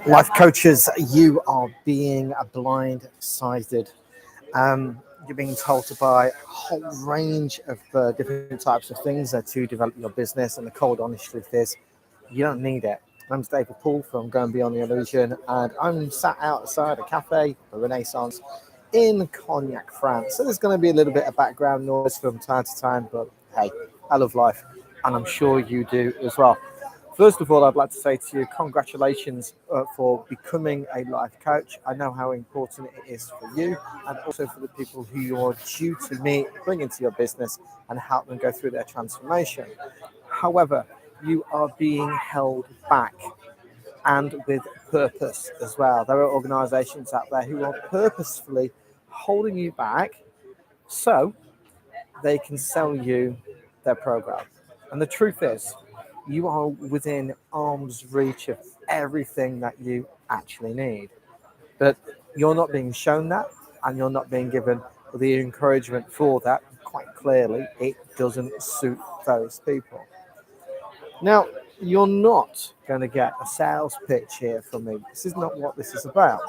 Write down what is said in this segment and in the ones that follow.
Life coaches, you are being blindsided. You're being told to buy a whole range of different types of things to develop your business, and the cold, honest truth is, you don't need it. I'm David Paul from Going Beyond the Illusion, and I'm sat outside a cafe, a Renaissance, in Cognac, France. So there's going to be a little bit of background noise from time to time, but hey, I love life, and I'm sure you do as well. First of all, I'd like to say to you, congratulations for becoming a life coach. I know how important it is for you and also for the people who you're due to meet, bring into your business and help them go through their transformation. However, you are being held back and with purpose as well. There are organizations out there who are purposefully holding you back so they can sell you their program. And the truth is, you are within arm's reach of everything that you actually need. But you're not being shown that, and you're not being given the encouragement for that. Quite clearly, it doesn't suit those people. Now, you're not going to get a sales pitch here from me. This is not what this is about.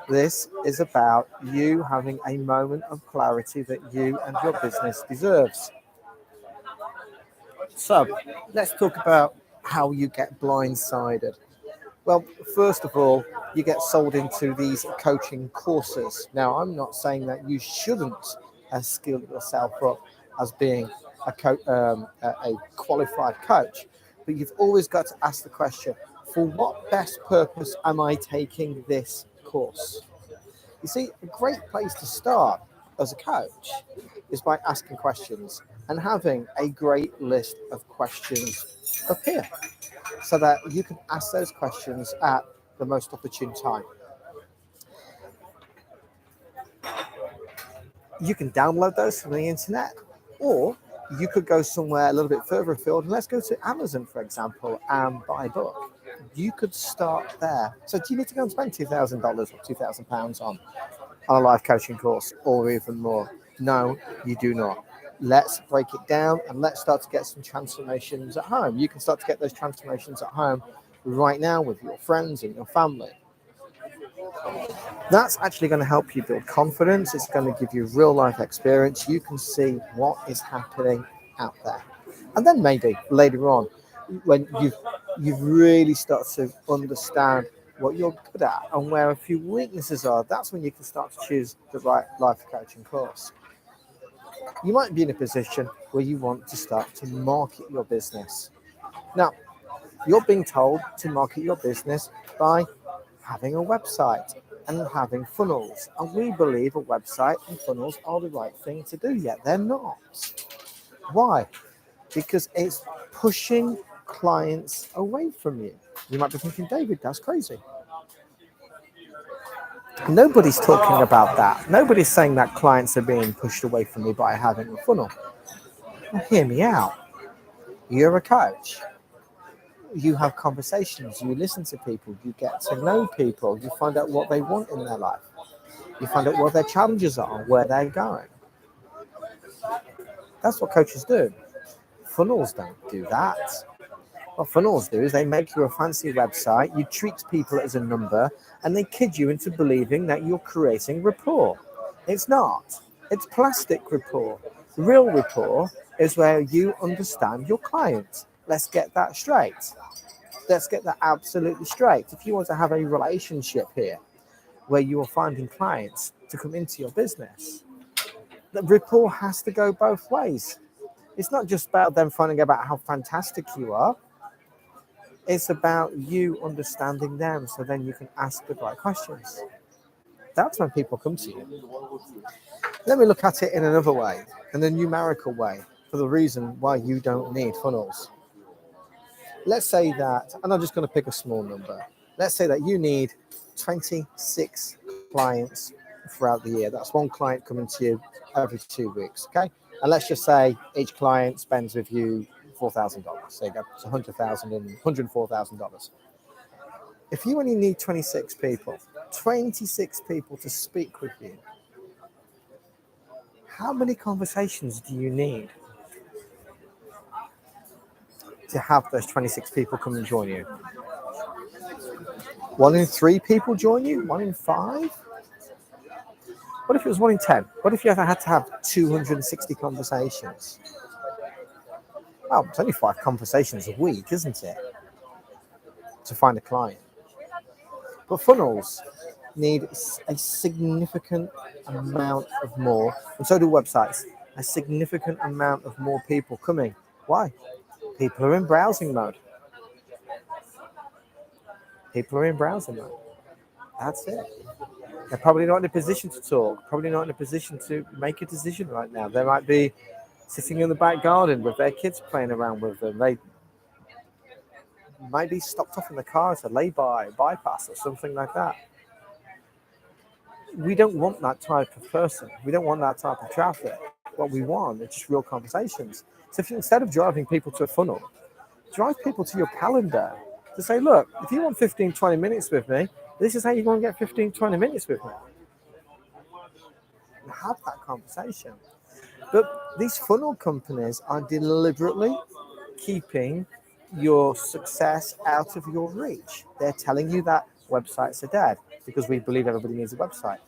This is about you having a moment of clarity that you and your business deserves. So, let's talk about how you get blindsided. Well, first of all, you get sold into these coaching courses. Now, I'm not saying that you shouldn't skill yourself up as being a qualified coach, but you've always got to ask the question, for what best purpose am I taking this course? You see, a great place to start as a coach is by asking questions and having a great list of questions up here so that you can ask those questions at the most opportune time. You can download those from the internet, or you could go somewhere a little bit further afield, and let's go to Amazon, for example, and buy a book. You could start there. So do you need to go and spend $2,000 or £2,000 on a life coaching course or even more? No, you do not. Let's break it down and let's start to get some transformations at home. You can start to get those transformations at home right now with your friends and your family. That's actually going to help you build confidence. It's going to give you real life experience. You can see what is happening out there. And then maybe later on, when you've really started to understand what you're good at and where a few weaknesses are, that's when you can start to choose the right life coaching course. You might be in a position where you want to start to market your business. Now, you're being told to market your business by having a website and having funnels. And we believe a website and funnels are the right thing to do, yet they're not. Why? Because it's pushing clients away from you. You might be thinking, David, that's crazy. Nobody's talking about that. Nobody's saying that clients are being pushed away from me by having a funnel. Well, hear me out. You're a coach. You have conversations, you listen to people, you get to know people, you find out what they want in their life. You find out what their challenges are, where they're going. That's what coaches do. Funnels don't do that. What funnels do is they make you a fancy website, you treat people as a number, and they kid you into believing that you're creating rapport. It's not. It's plastic rapport. Real rapport is where you understand your client. Let's get that straight. Let's get that absolutely straight. If you want to have a relationship here where you are finding clients to come into your business, the rapport has to go both ways. It's not just about them finding out about how fantastic you are. It's about you understanding them so then you can ask the right questions. That's when people come to you. Let me look at it in another way, in a numerical way, for the reason why you don't need funnels. Let's say that, and I'm just going to pick a small number. Let's say that you need 26 clients throughout the year. That's one client coming to you every 2 weeks, okay? And let's just say each client spends with you $4,000. There you go. It's $100,000 and $104,000. If you only need 26 people to speak with you, how many conversations do you need to have those 26 people come and join you? 1 in 3 people join you? 1 in 5? What if it was 1 in 10? What if you ever had to have 260 conversations? Well, it's only 5 conversations a week, isn't it? To find a client. But funnels need a significant amount of more, and so do websites, a significant amount of more people coming. Why? People are in browsing mode. People are in browsing mode. That's it. They're probably not in a position to talk, probably not in a position to make a decision right now. They might be sitting in the back garden with their kids playing around with them. They might be stopped off in the car at a lay-by, bypass, or something like that. We don't want that type of person. We don't want that type of traffic. What we want is just real conversations. So if you, instead of driving people to a funnel, drive people to your calendar to say, look, if you want 15, 20 minutes with me, this is how you're going to get 15, 20 minutes with me. And have that conversation. But these funnel companies are deliberately keeping your success out of your reach. They're telling you that websites are dead because we believe everybody needs a website.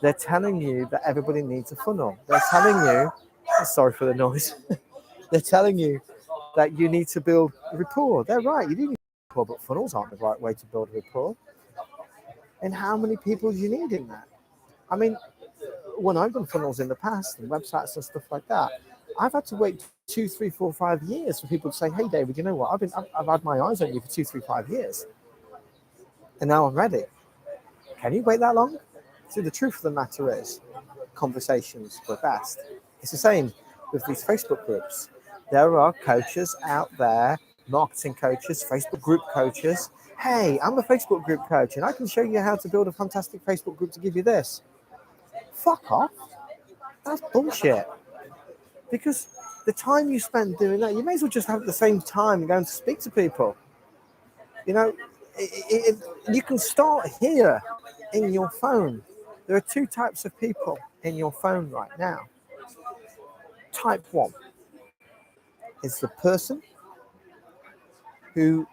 They're telling you that everybody needs a funnel. They're telling you, sorry for the noise, they're telling you that you need to build rapport. They're right, you do need rapport, but funnels aren't the right way to build rapport. And how many people do you need in that? I mean, when I've done funnels in the past and websites and stuff like that, I've had to wait 2, 3, 4, 5 years for people to say, "Hey, David, you know what? I've had my eyes on you for 2, 3, 5 years, and now I'm ready." Can you wait that long? See, the truth of the matter is, conversations were best. It's the same with these Facebook groups. There are coaches out there, marketing coaches, Facebook group coaches. Hey, I'm a Facebook group coach, and I can show you how to build a fantastic Facebook group to give you this. Fuck off. That's bullshit. Because the time you spend doing that, you may as well just have the same time going to speak to people. You know, you can start here in your phone. There are 2 types of people in your phone right now. Type 1 is the person who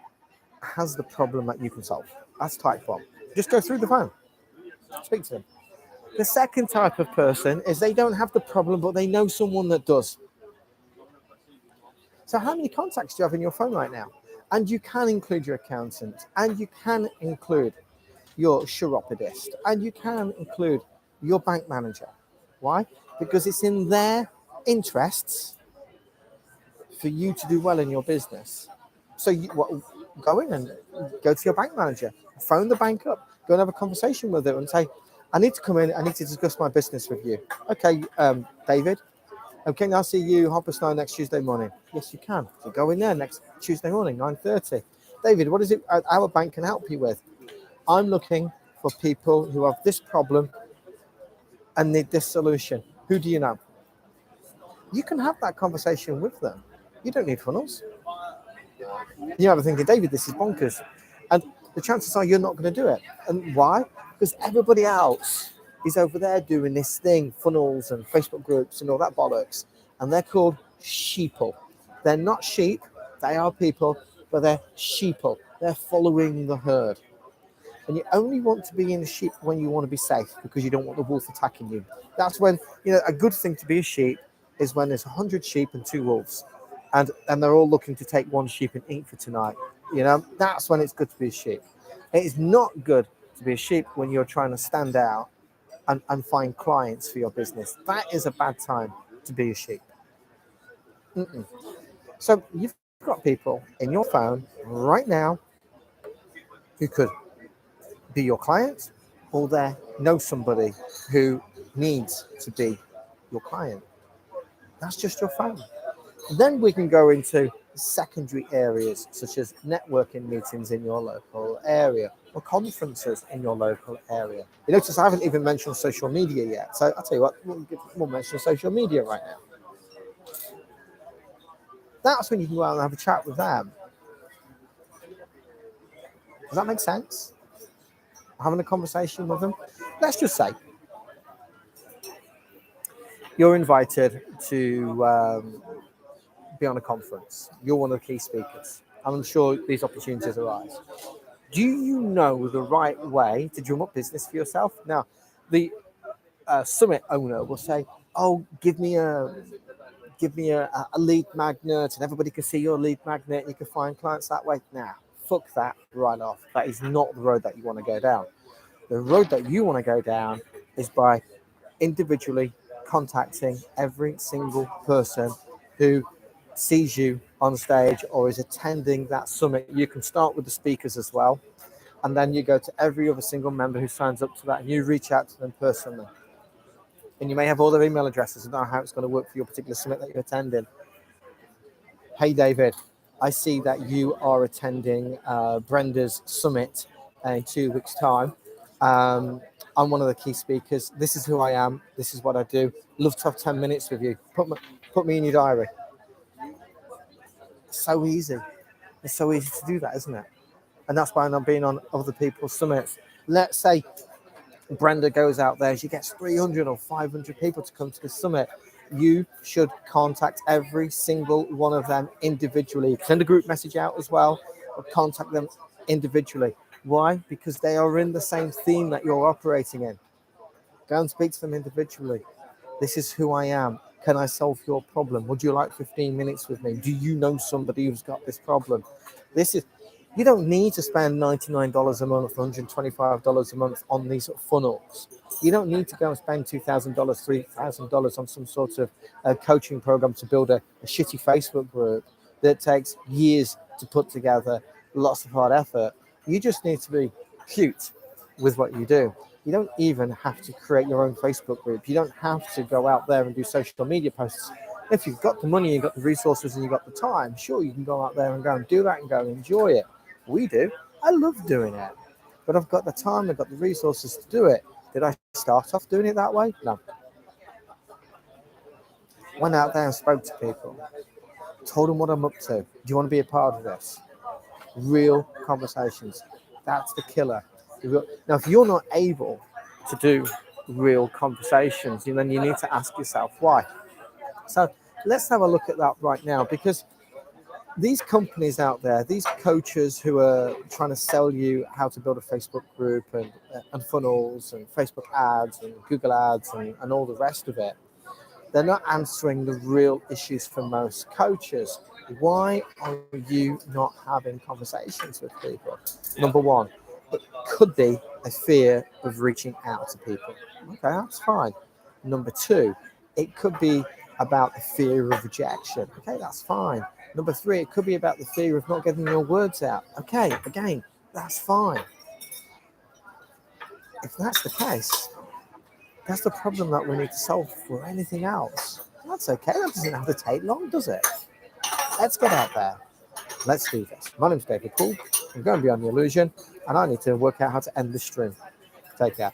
has the problem that you can solve. That's type 1. Just go through the phone, speak to them. The second type of person is they don't have the problem, but they know someone that does. So how many contacts do you have in your phone right now? And you can include your accountant, and you can include your chiropodist, and you can include your bank manager. Why? Because it's in their interests for you to do well in your business. So go in and go to your bank manager, phone the bank up, go and have a conversation with them and say, I need to come in, I need to discuss my business with you. Okay, David, okay, I'll see you 9:30 next Tuesday morning. Yes, you can. So go in there next Tuesday morning, 9:30. David, what is it our bank can help you with? I'm looking for people who have this problem and need this solution. Who do you know? You can have that conversation with them. You don't need funnels. You might be thinking, David, this is bonkers. And the chances are you're not going to do it. And why? Because everybody else is over there doing this thing, funnels and Facebook groups and all that bollocks. And they're called sheeple. They're not sheep, they are people, but they're sheeple. They're following the herd. And you only want to be in the sheep when you want to be safe because you don't want the wolf attacking you. That's when, a good thing to be a sheep is when there's 100 sheep and 2 wolves. And they're all looking to take 1 sheep and eat for tonight. That's when it's good to be a sheep. It is not good to be a sheep when you're trying to stand out and find clients for your business. That is a bad time to be a sheep. So you've got people in your phone right now who could be your client or they know somebody who needs to be your client. That's just your phone. Then we can go into secondary areas such as networking meetings in your local area or conferences in your local area. You notice I haven't even mentioned social media yet. So I'll tell you what, we'll mention social media right now. That's when you can go out and have a chat with them. Does that make sense? Having a conversation with them. Let's just say you're invited to be on a conference. You're one of the key speakers. I'm sure these opportunities arise. Do you know the right way to drum up business for yourself? Now, the summit owner will say, "Oh, give me a lead magnet, and everybody can see your lead magnet. And you can find clients that way." Now, fuck that right off. That is not the road that you want to go down. The road that you want to go down is by individually contacting every single person who sees you on stage or is attending that summit. You can start with the speakers as well, and then you go to every other single member who signs up to that, and you reach out to them personally. And you may have all their email addresses. I don't know how it's going to work for your particular summit that you're attending. Hey, David, I see that you are attending Brenda's summit in 2 weeks' time. I'm one of the key speakers. This is who I am. This is what I do. Love to have 10 minutes with you. Put me in your diary. It's so easy. It's so easy to do that, isn't it? And that's why I'm not being on other people's summits. Let's say Brenda goes out there, she gets 300 or 500 people to come to the summit. You should contact every single one of them individually. Send a group message out as well, or contact them individually. Why? Because they are in the same theme that you're operating in. Go and speak to them individually. This is who I am. Can I solve your problem? Would you like 15 minutes with me? Do you know somebody who's got this problem? You don't need to spend $99 a month, $125 a month on these funnels. You don't need to go and spend $2,000, $3,000 on some sort of coaching program to build a shitty Facebook group that takes years to put together, lots of hard effort. You just need to be cute with what you do. You don't even have to create your own Facebook group. You don't have to go out there and do social media posts. If you've got the money, you've got the resources, and you've got the time, sure, you can go out there and go and do that and go and enjoy it. We do. I love doing it. But I've got the time, I've got the resources to do it. Did I start off doing it that way? No. Went out there and spoke to people. Told them what I'm up to. Do you want to be a part of this? Real conversations. That's the killer. Now, if you're not able to do real conversations, then you need to ask yourself why. So let's have a look at that right now, because these companies out there, these coaches who are trying to sell you how to build a Facebook group and funnels and Facebook ads and Google ads and all the rest of it, they're not answering the real issues for most coaches. Why are you not having conversations with people? Number one, it could be a fear of reaching out to people. Okay, that's fine. Number two, it could be about the fear of rejection. Okay, that's fine. Number three, it could be about the fear of not getting your words out. Okay, again, that's fine. If that's the case, that's the problem that we need to solve for anything else. That's okay. That doesn't have to take long, does it? Let's get out there. Let's do this. My name's David Paul. I'm going beyond the illusion, and I need to work out how to end this stream. Take care.